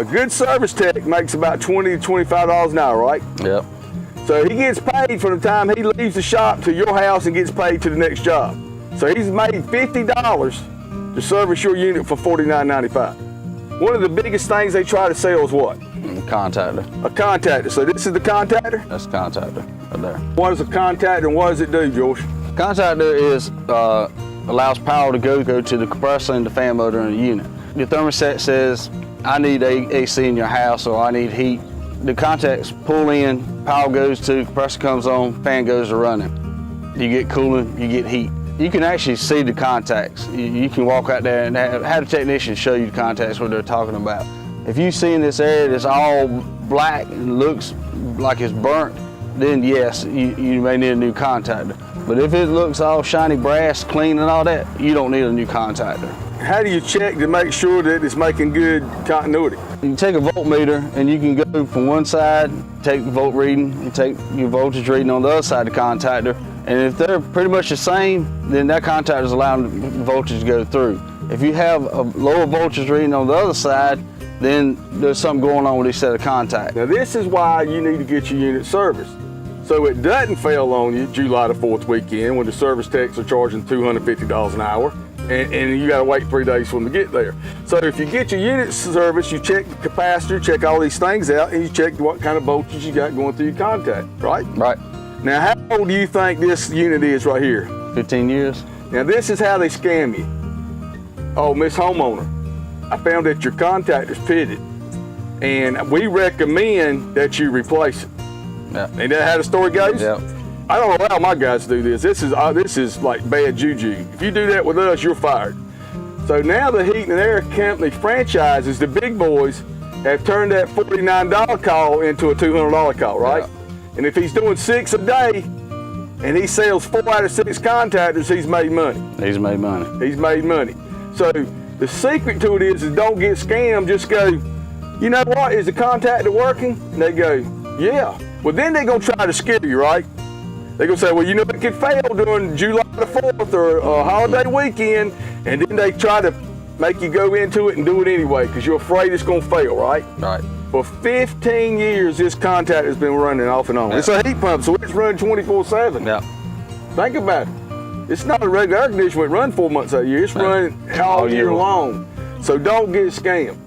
A good service tech makes about $20 to $25 an hour, right? Yep. So he gets paid from the time he leaves the shop to your house and gets paid to the next job. So he's made $50 to service your unit for $49.95. One of the biggest things they try to sell is what? Contactor. A contactor. So this is the contactor? That's contactor right there. What is a contactor and what does it do, Josh? Contactor is allows power to go to the compressor and the fan motor in the unit. Your thermostat says, I need AC in your house or I need heat. The contacts pull in, power goes to, compressor comes on, fan goes to running. You get cooling, you get heat. You can actually see the contacts. You can walk out there and have a technician show you the contacts, what they're talking about. If you see in this area that's all black and looks like it's burnt, then yes, you may need a new contactor. But if it looks all shiny brass, clean and all that, you don't need a new contactor. How do you check to make sure that it's making good continuity? You can take a voltmeter and you can go from one side, take the volt reading, and take your voltage reading on the other side of the contactor. And if they're pretty much the same, then that contactor is allowing the voltage to go through. If you have a lower voltage reading on the other side, then there's something going on with each set of contacts. Now this is why you need to get your unit serviced. So it doesn't fail on you July the 4th weekend when the service techs are charging $250 an hour and you gotta wait 3 days for them to get there. So if you get your unit serviced, you check the capacitor, check all these things out, and you check what kind of voltage you got going through your contact, right? Right. Now how old do you think this unit is right here? 15 years. Now this is how they scam you. Oh, Miss Homeowner, I found that your contactor's pitted and we recommend that you replace it. Yeah. Ain't that how the story goes? Yep. I don't allow my guys to do this. This is like bad juju. If you do that with us, you're fired. So now the heat and air company franchises, the big boys, have turned that $49 call into a $200 call, right? Yeah. And if he's doing 6 a day and he sells 4 out of 6 contactors, he's made money. He's made money. He's made money. So the secret to it is don't get scammed. Just go, you know what, is the contactor working? And they go, yeah. Well, then they're gonna try to scare you, right? They're gonna say, well, you know, it could fail during July the 4th or a holiday weekend, and then they try to make you go into it and do it anyway because you're afraid it's gonna fail, right? Right. For 15 years, this contactor has been running off and on. Yeah. It's a heat pump, so it's running 24/7. Yeah. Think about it. It's not a regular air conditioner. It runs 4 months a year. It's running all year long. So don't get scammed.